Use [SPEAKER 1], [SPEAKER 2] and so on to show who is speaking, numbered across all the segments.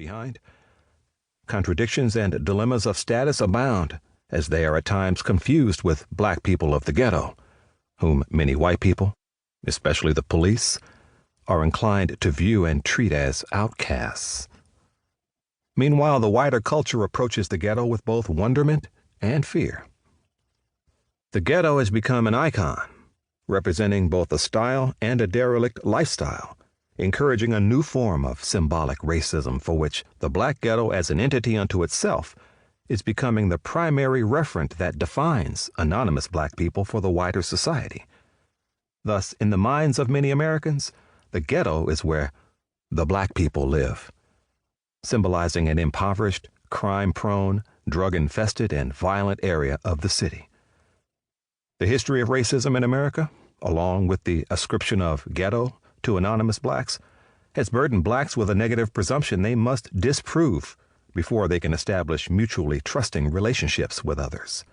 [SPEAKER 1] behind. Contradictions and dilemmas of status abound, as they are at times confused with black people of the ghetto, whom many white people, especially the police, are inclined to view and treat as outcasts. Meanwhile, the wider culture approaches the ghetto with both wonderment and fear. The ghetto has become an icon, representing both a style and a derelict lifestyle, encouraging a new form of symbolic racism for which the black ghetto as an entity unto itself is becoming the primary referent that defines anonymous black people for the wider society. Thus, in the minds of many Americans, the ghetto is where the black people live, symbolizing an impoverished, crime-prone, drug-infested, and violent area of the city. The history of racism in America, along with the ascription of ghetto to anonymous blacks, has burdened blacks with a negative presumption they must disprove before they can establish mutually trusting relationships with others.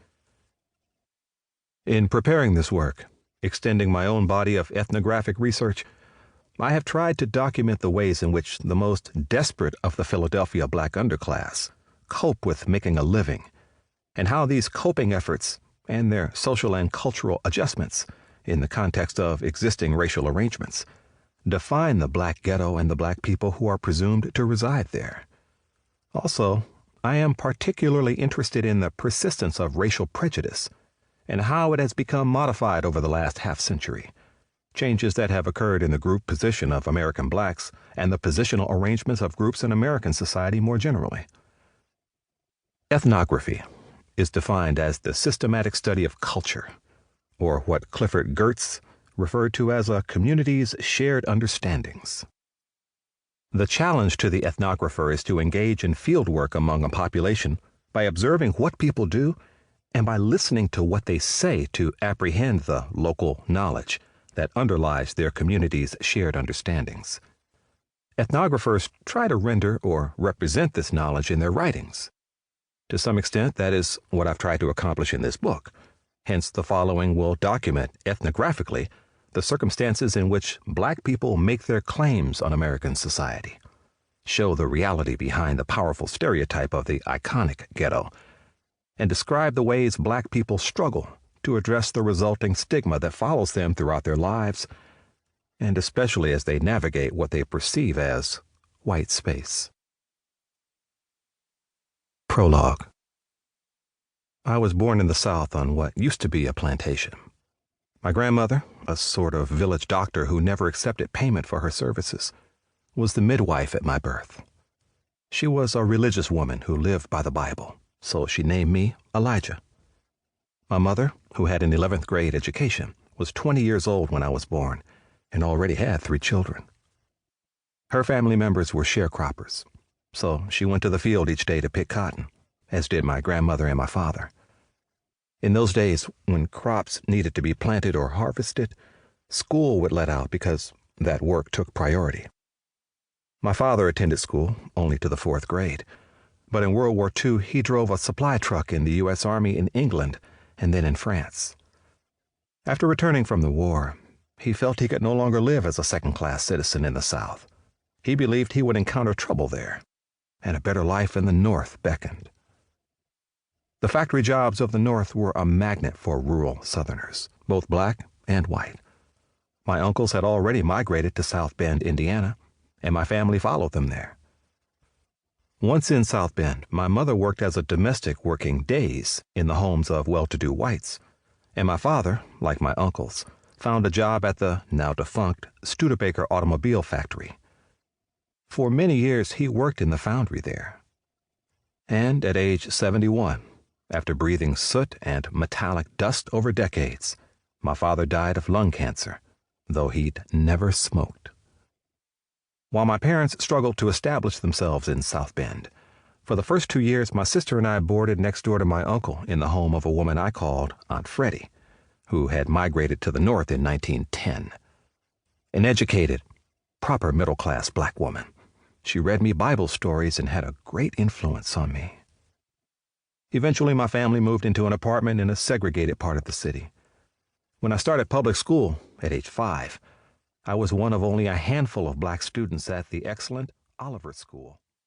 [SPEAKER 1] In preparing this work, extending my own body of ethnographic research, I have tried to document the ways in which the most desperate of the Philadelphia black underclass cope with making a living, and how these coping efforts and their social and cultural adjustments in the context of existing racial arrangements define the black ghetto and the black people who are presumed to reside there. Also, I am particularly interested in the persistence of racial prejudice and how it has become modified over the last half-century, changes that have occurred in the group position of American blacks and the positional arrangements of groups in American society more generally. Ethnography is defined as the systematic study of culture, or what Clifford Geertz referred to as a community's shared understandings. The challenge to the ethnographer is to engage in fieldwork among a population by observing what people do and by listening to what they say to apprehend the local knowledge that underlies their community's shared understandings. Ethnographers try to render or represent this knowledge in their writings. To some extent, that is what I've tried to accomplish in this book. Hence, the following will document ethnographically the circumstances in which black people make their claims on American society, show the reality behind the powerful stereotype of the iconic ghetto, and describe the ways black people struggle to address the resulting stigma that follows them throughout their lives, and especially as they navigate what they perceive as white space. Prologue. I was born in the South on what used to be a plantation. My grandmother, a sort of village doctor who never accepted payment for her services, was the midwife at my birth. She was a religious woman who lived by the Bible, so she named me Elijah. My mother, who had an 11th grade education, was 20 years old when I was born and already had 3 children. Her family members were sharecroppers, so she went to the field each day to pick cotton, as did my grandmother and my father. In those days, when crops needed to be planted or harvested, school would let out because that work took priority. My father attended school only to the 4th grade, but in World War II he drove a supply truck in the U.S. Army in England and then in France. After returning from the war, he felt he could no longer live as a second-class citizen in the South. He believed he would encounter trouble there, and a better life in the North beckoned. The factory jobs of the North were a magnet for rural Southerners, both black and white. My uncles had already migrated to South Bend, Indiana, and my family followed them there. Once in South Bend, my mother worked as a domestic working days in the homes of well-to-do whites, and my father, like my uncles, found a job at the now-defunct Studebaker automobile factory. For many years he worked in the foundry there. And at age 71, after breathing soot and metallic dust over decades, my father died of lung cancer, though he'd never smoked. While my parents struggled to establish themselves in South Bend, for the first 2 years my sister and I boarded next door to my uncle in the home of a woman I called Aunt Freddie, who had migrated to the North in 1910. An educated, proper middle-class black woman, she read me Bible stories and had a great influence on me. Eventually, my family moved into an apartment in a segregated part of the city. When I started public school at age 5, I was one of only a handful of black students at the excellent Oliver School.